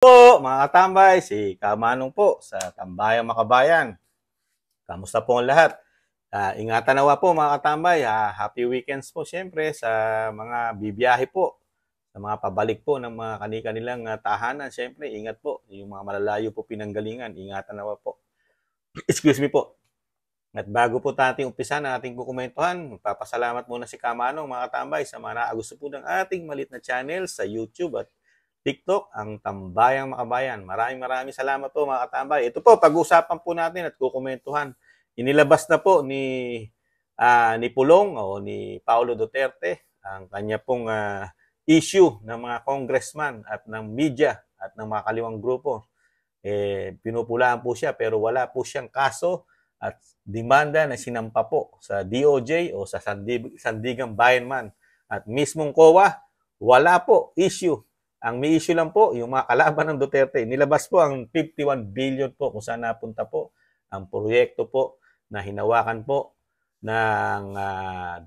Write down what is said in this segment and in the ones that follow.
Po, mga katambay, si Kamanong po sa Tambayang Makabayan. Kamusta po ang lahat? Ingatan nawa po mga katambay. Happy weekends po siyempre sa mga bibiyahe po. Sa mga pabalik po ng mga kanilang tahanan. Siyempre, ingat po. Yung mga malalayo po pinanggalingan, ingatan nawa po. Excuse me po. At bago po natin umpisa na ating kukumentuhan, magpapasalamat muna si Kamanong mga katambay sa mga naagusto po ng ating malit na channel sa YouTube at TikTok, ang Tambayang Makabayan. Maraming salamat po mga katambay. Ito po, pag-uusapan po natin at kukomentuhan. Inilabas na po ni Pulong o ni Paulo Duterte ang kanya pong issue ng mga congressman at ng media at ng mga kaliwang grupo. Pinupulaan po siya pero wala po siyang kaso at demanda na sinampa po sa DOJ o sa Sandigang Bayanman. At mismong COA, wala po issue. Ang may issue lang po, yung mga kalaban ng Duterte. Nilabas po ang 51 billion po kung saan napunta po ang proyekto po na hinawakan po ng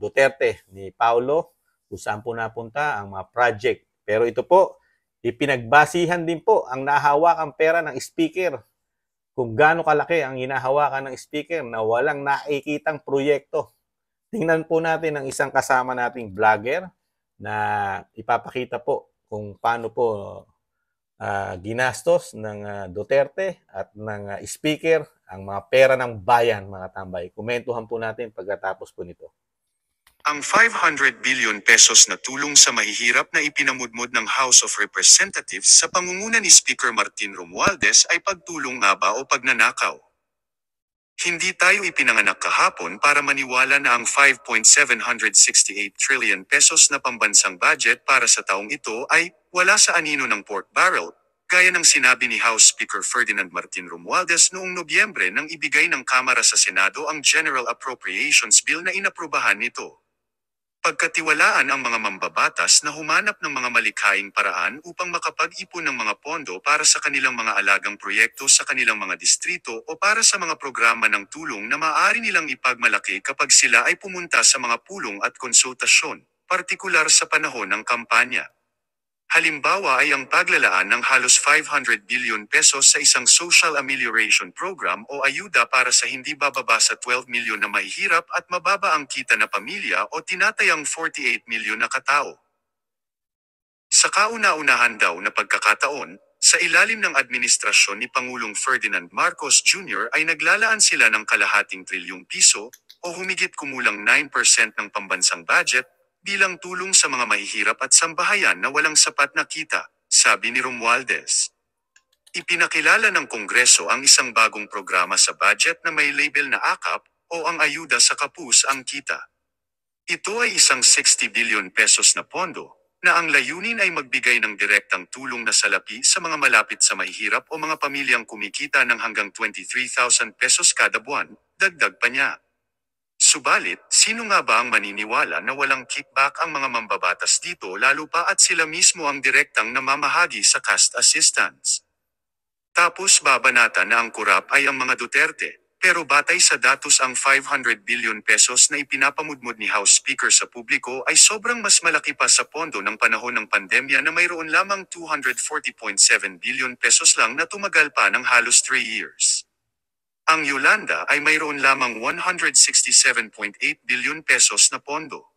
Duterte ni Paulo kung saan po napunta ang mga project. Pero ito po, ipinagbasihan din po ang nahawakang pera ng speaker. Kung gaano kalaki ang hinahawakan ng speaker na walang nakikitang proyekto. Tingnan po natin ang isang kasama nating vlogger na ipapakita po kung paano po ginastos ng Duterte at ng speaker ang mga pera ng bayan, mga tambay. Komentuhan po natin pagkatapos po nito. Ang 500 billion pesos na tulong sa mahihirap na ipinamudmod ng House of Representatives sa pangunguna ni Speaker Martin Romualdez ay pagtulong nga ba o pagnanakaw? Hindi tayo ipinanganak kahapon para maniwala na ang 5.768 trillion pesos na pambansang budget para sa taong ito ay wala sa anino ng pork barrel, gaya ng sinabi ni House Speaker Ferdinand Martin Romualdez noong Nobyembre nang ibigay ng Kamara sa Senado ang General Appropriations Bill na inaprubahan nito. Pagkatiwalaan ang mga mambabatas na humanap ng mga malikhaing paraan upang makapag-ipon ng mga pondo para sa kanilang mga alagang proyekto sa kanilang mga distrito o para sa mga programa ng tulong na maaari nilang ipagmalaki kapag sila ay pumunta sa mga pulong at konsultasyon, partikular sa panahon ng kampanya. Halimbawa ay ang paglalaan ng halos 500 billion pesos sa isang Social Amelioration Program o ayuda para sa hindi bababa sa 12 milyon na mahihirap at mababa ang kita na pamilya o tinatayang 48 milyon na katao. Sa kauna-unahan daw na pagkakataon, sa ilalim ng administrasyon ni Pangulong Ferdinand Marcos Jr. ay naglalaan sila ng kalahating trilyong piso o humigit kumulang 9% ng pambansang budget bilang tulong sa mga mahihirap at sambahayan na walang sapat na kita, sabi ni Romualdez. Ipinakilala ng Kongreso ang isang bagong programa sa budget na may label na AKAP o ang ayuda sa kapus ang kita. Ito ay isang 60 billion pesos na pondo na ang layunin ay magbigay ng direktang tulong na salapi sa mga malapit sa mahihirap o mga pamilyang kumikita ng hanggang 23,000 pesos kada buwan, dagdag pa niya. Subalit, sino nga ba ang maniniwala na walang kickback ang mga mambabatas dito lalo pa at sila mismo ang direktang namamahagi sa cash assistance? Tapos babanata na ang kurap ay ang mga Duterte, pero batay sa datos ang 500 billion pesos na ipinapamudmod ni House Speaker sa publiko ay sobrang mas malaki pa sa pondo ng panahon ng pandemya na mayroon lamang 240.7 billion pesos lang na tumagal pa ng halos 3 years. Ang Yolanda ay mayroon lamang 167.8 billion pesos na pondo.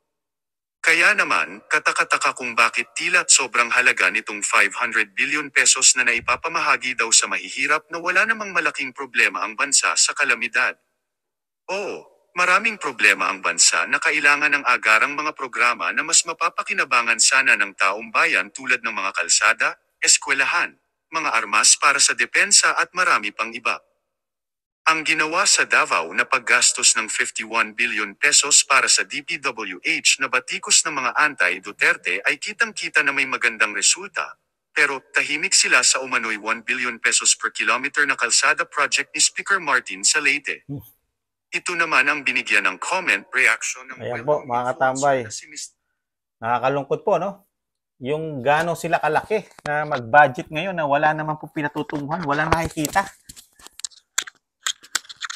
Kaya naman, katakataka kung bakit tila sobrang halaga nitong 500 billion pesos na naipapamahagi daw sa mahihirap na wala namang malaking problema ang bansa sa kalamidad. Oo, maraming problema ang bansa na kailangan ng agarang mga programa na mas mapapakinabangan sana ng taong bayan tulad ng mga kalsada, eskwelahan, mga armas para sa depensa at marami pang iba. Ang ginawa sa Davao na paggastos ng 51 billion pesos para sa DPWH na batikos ng mga anti-Duterte ay kitang-kita na may magandang resulta, pero tahimik sila sa umano'y 1 billion pesos per kilometer na kalsada project ni Speaker Martin sa Leyte. Ito naman ang binigyan ng comment reaction ng Ayan po, mga katambay. Nakakalungkot po, no? Yung gano'n sila kalaki na mag-budget ngayon na wala naman po pinatutunguhan, walang nakikita.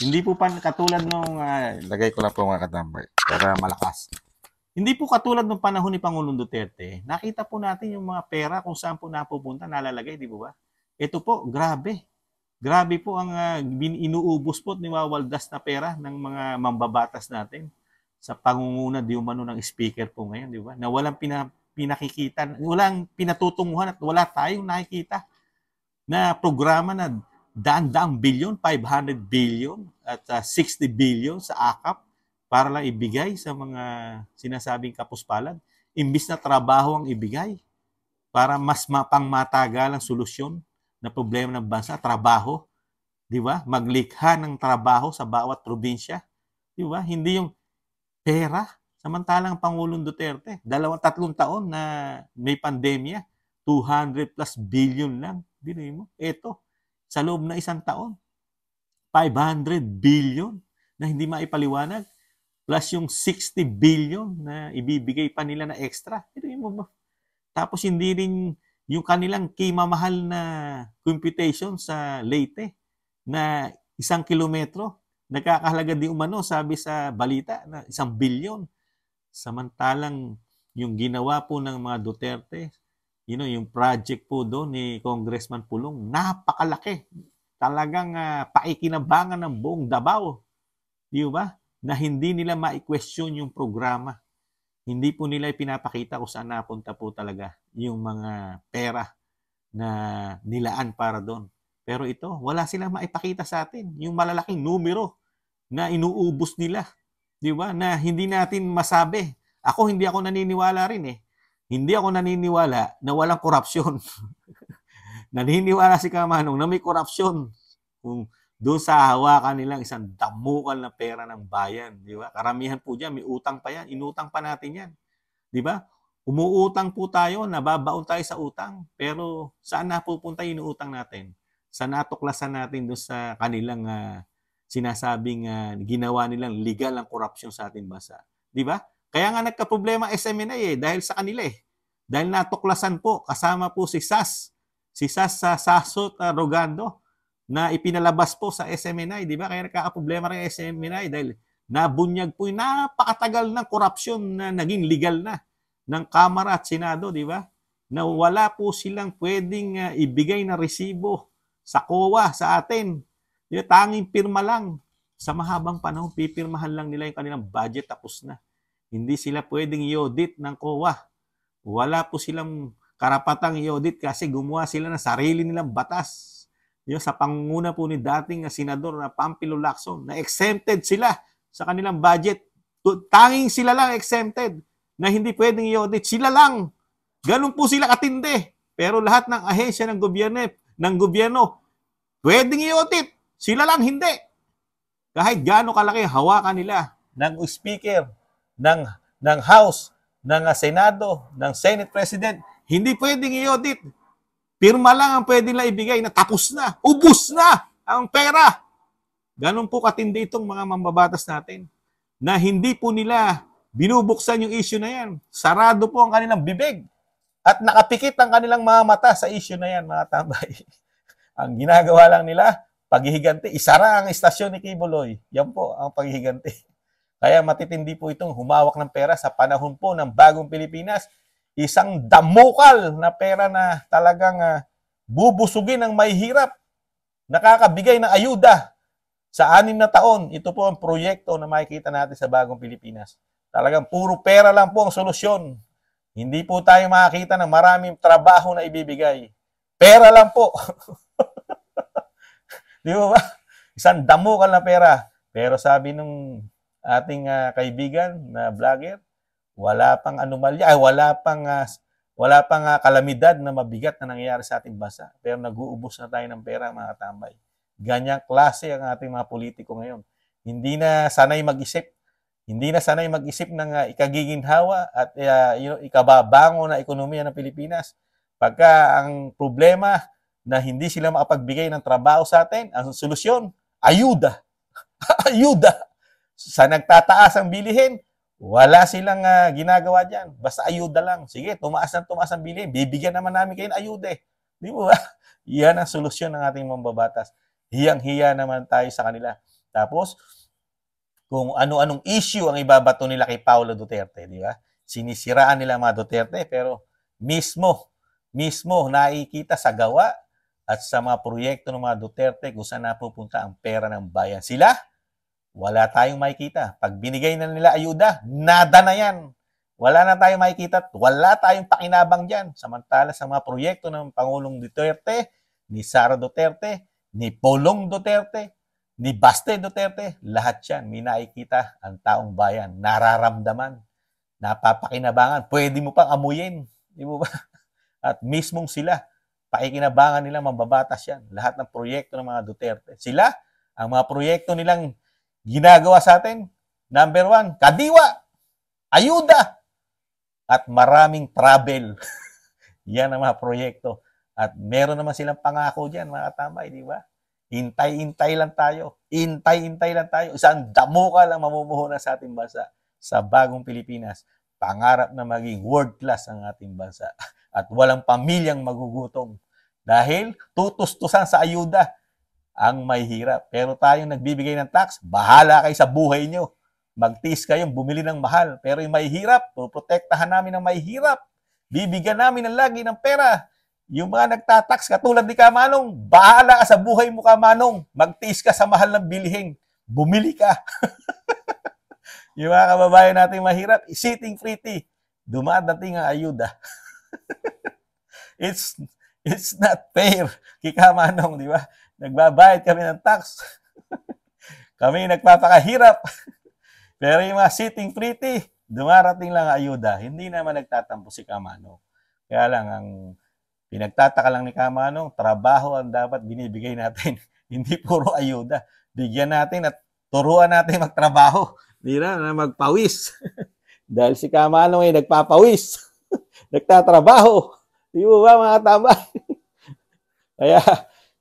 Hindi po pa katulad nung, lagay ko lang po mga katambay, para malakas. Hindi po katulad nung panahon ni Pangulong Duterte, nakita po natin yung mga pera kung saan po napupunta, nalalagay, di po ba? ito po, grabe. Grabe po ang inuubos po at niwawaldas na pera ng mga mambabatas natin sa pangunguna di umano ng speaker po ngayon, di ba? Na walang pinakikita, walang pinatutunguhan at wala tayong nakikita na programa na daan-daang bilyon, 500 billion at 60 billion sa AKAP para lang ibigay sa mga sinasabing kapuspalad. Imbis na trabaho ang ibigay para mas pangmatagalang solusyon na problema ng bansa, trabaho, di ba? Maglikha ng trabaho sa bawat probinsya, di ba? Hindi yung pera. Samantalang Pangulong Duterte, 2-3 taon na may pandemya, 200 plus billion lang. Binoy mo, eto, sa loob na 1 taon, 500 billion na hindi maipaliwanag, plus yung 60 billion na ibibigay pa nila na extra. Binoy mo ba? Tapos hindi rin yung kanilang kimamahal na computation sa Leyte na 1 kilometro, nagkakahalaga di umano, sabi sa balita, na 1 bilyon. Samantalang yung ginawa po ng mga Duterte, yung project po doon ni Congressman Pulong, napakalaki. Talagang paikinabangan ng buong Davao. Di ba? Na hindi nila ma-question yung programa. Hindi po nila ipinapakita kung saan napunta po talaga yung mga pera na nilaan para doon. Pero ito, wala silang maipakita sa atin. Yung malalaking numero na inuubos nila. Di ba? Na hindi natin masabi. Hindi ako naniniwala rin eh. Hindi ako naniniwala na walang korupsyon. Naniniwala si Kamanong na may korupsyon. Kung doon sa hawakan nilang isang damukal na pera ng bayan, di ba? Karamihan po diyan, may utang pa yan. Inutang pa natin yan. Di ba? Umuutang po tayo, nababaon tayo sa utang. Pero saan napupunta yung inuutang natin? Sa natuklasan natin doon sa kanilang sinasabing ginawa nilang legal ang korupsyon sa ating bansa. Di ba? Kaya nga nagka-problema SMNI dahil sa kanila eh. Dahil natuklasan po, kasama po si SAS sa Sasot Rogando, na ipinalabas po sa SMNI, di ba? Kaya nagkaka-problema rin SMNI dahil nabunyag po yung napakatagal ng korupsyon na naging legal na ng Kamara at Senado, di ba? Na wala po silang pwedeng ibigay na resibo sa COA sa atin. Yung tanging pirma lang. Sa mahabang panahon, pipirmahan lang nila yung kanilang budget, tapos na. Hindi sila pwedeng i-audit ng COA. Wala po silang karapatang i-audit kasi gumawa sila ng sarili nilang batas. Yung sa pangunguna po ni dating senador na Pampilo Lacson, na exempted sila sa kanilang budget. Tanging sila lang exempted na hindi pwedeng i-audit. Sila lang. Ganun po sila katindi. Pero lahat ng ahensya ng gobyerno, pwedeng i-audit. Sila lang hindi. Kahit gaano kalaki hawakan nila ng speaker, ng House, ng Senado, ng Senate President, hindi pwedeng i-audit. Pirma lang ang pwede nila ibigay na tapos na, ubus na ang pera. Ganun po katindi itong mga mambabatas natin na hindi po nila binubuksan yung issue na yan. Sarado po ang kanilang bibig at nakapikit ang kanilang mga mata sa issue na yan, mga tambay. Ang ginagawa lang nila, paghihiganti, isara ang istasyon ni Kibuloy. Yan po ang paghihiganti. Kaya matitindi po itong humawak ng pera sa panahon po ng bagong Pilipinas. Isang damukal na pera na talagang bubusugin ng may hirap. Nakakabigay ng ayuda sa 6 na taon. Ito po ang proyekto na makikita natin sa bagong Pilipinas. Talagang puro pera lang po ang solusyon. Hindi po tayo makakita ng maraming trabaho na ibibigay. Pera lang po. Di ba? Isang damukal na pera. Pero sabi nung ating kaibigan na vlogger, wala pang anomalya, wala pang kalamidad na mabigat na nangyayari sa ating bansa. Pero nag-uubos na tayo ng pera, mga tambay. Ganyang klase ang ating mga politiko ngayon. Hindi na sanay mag-isip. Hindi na sanay mag-isip ng ikagiginhawa at ikababango na ekonomiya ng Pilipinas. Pagka ang problema na hindi sila makapagbigay ng trabaho sa atin, ang solusyon, ayuda. Ayuda. Sa nagtataas ang bilihin, wala silang ginagawa dyan. Basta ayuda lang. Sige, tumaas ang bilihin. Bibigyan naman namin kayo ng ayuda. Di ba? Yan ang solusyon ng ating mambabatas. Hiyang-hiya naman tayo sa kanila. Tapos, kung ano-anong issue ang ibabato nila kay Paulo Duterte, di ba? Sinisiraan nila mga Duterte, pero mismo nakikita sa gawa at sa mga proyekto ng mga Duterte kung saan napupunta ang pera ng bayan. Sila, wala tayong makikita. Pag binigay na nila ayuda, nada na yan. Wala na tayong makikita at wala tayong pakinabang dyan. Samantala sa mga proyekto ng Pangulong Duterte, ni Sara Duterte, ni Pulong Duterte, ni Baste Duterte, lahat yan, may nakikita ang taong bayan, nararamdaman, napapakinabangan, pwede mo pang amuyin, di mo ba? At mismong sila, pakikinabangan nila, mambabatas yan, lahat ng proyekto ng mga Duterte. Sila, ang mga proyekto nilang ginagawa sa atin, number 1, kadiwa, ayuda, at maraming travel. Yan ang mga proyekto. At meron naman silang pangako dyan, mga katambay, di ba? Hintay-hintay lang tayo. Hintay-hintay lang tayo. Isang damo ka lang mamumuhunan sa ating bansa. Sa bagong Pilipinas, pangarap na maging world class ang ating bansa. At walang pamilyang magugutom. Dahil tutustusan sa ayuda ang may hirap. Pero tayong nagbibigay ng tax, bahala kayo sa buhay nyo. Magtiis kayong bumili ng mahal. Pero yung may hirap, puprotektahan namin ang may hirap. Bibigyan namin ng lagi ng pera. Yung mga nagtatax, katulad ni Kamanong, bahala ka sa buhay mo, Kamanong. Magtiis ka sa mahal ng bilihin. Bumili ka. Yung mga kababayan natin mahirap, sitting pretty. Dumadating ang ayuda. It's not fair kay Kamanong, di ba? Nagbabayad kami ng tax. Kami nagpapakahirap. Pero yung mga sitting pretty, dumarating lang ang ayuda. Hindi naman nagtatampo si Kamanong. Kaya lang, ang pinagtataka lang ni Kamanong, trabaho ang dapat binibigay natin. Hindi puro ayuda. Bigyan natin at turuan natin magtrabaho. Hindi na magpawis. Dahil si Kamanong ay nagpapawis. Nagtatrabaho. Di mo ba mga tambay? Kaya,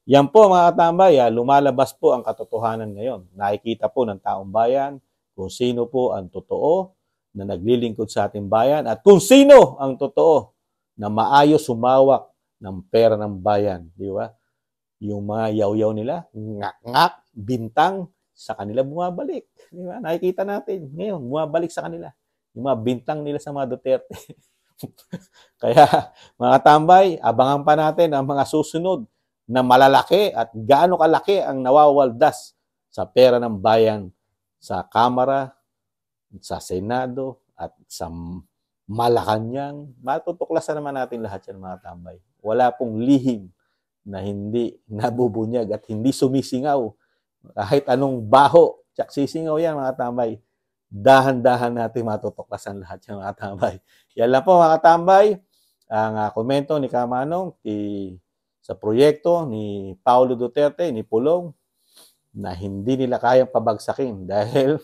yan po mga katambay, lumalabas po ang katotohanan ngayon. Nakikita po ng taong bayan kung sino po ang totoo na naglilingkod sa ating bayan at kung sino ang totoo na maayos sumawak ng pera ng bayan. Di ba? Yung mga yaw-yaw nila, ngak-ngak, bintang, sa kanila bumabalik. Di ba? Nakikita natin ngayon, bumabalik sa kanila. Yung mga bintang nila sa mga Duterte. Kaya, mga tambay, abangan pa natin ang mga susunod na malalaki at gaano kalaki ang nawawaldas sa pera ng bayan sa Kamara, sa Senado, at sa Malacanang. Matutuklasan naman natin lahat yan, mga tambay. Wala pong lihim na hindi nabubunyag at hindi sumisingaw. Kahit anong baho, tsak sisingaw yan, mga tambay. Dahan-dahan natin matutuklasan lahat yan, mga tambay. Yan lang po, mga tambay. Ang komento ni Kamanong sa proyekto ni Paulo Duterte, ni Pulong, na hindi nila kayang pabagsakin dahil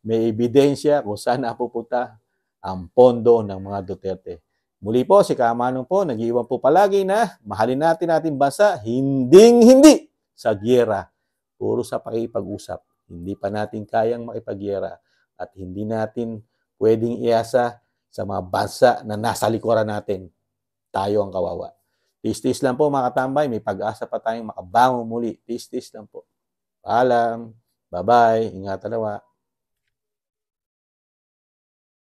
may ebidensya kung saan napupunta ang pondo ng mga Duterte. Muli po, si Kamanong po, nag-iwan po palagi na mahalin natin ating bansa, hinding-hindi sa gyera. Puro sa pakipag-usap. Hindi pa natin kayang makipagyera at hindi natin pwedeng iasa sa mga bansa na nasa likuran natin. Tayo ang kawawa. Tis-tis lang po mga katambay, may pag-asa pa tayong makabangon muli. Tis-tis lang po. Paalam. Bye-bye. Ingatan nawa.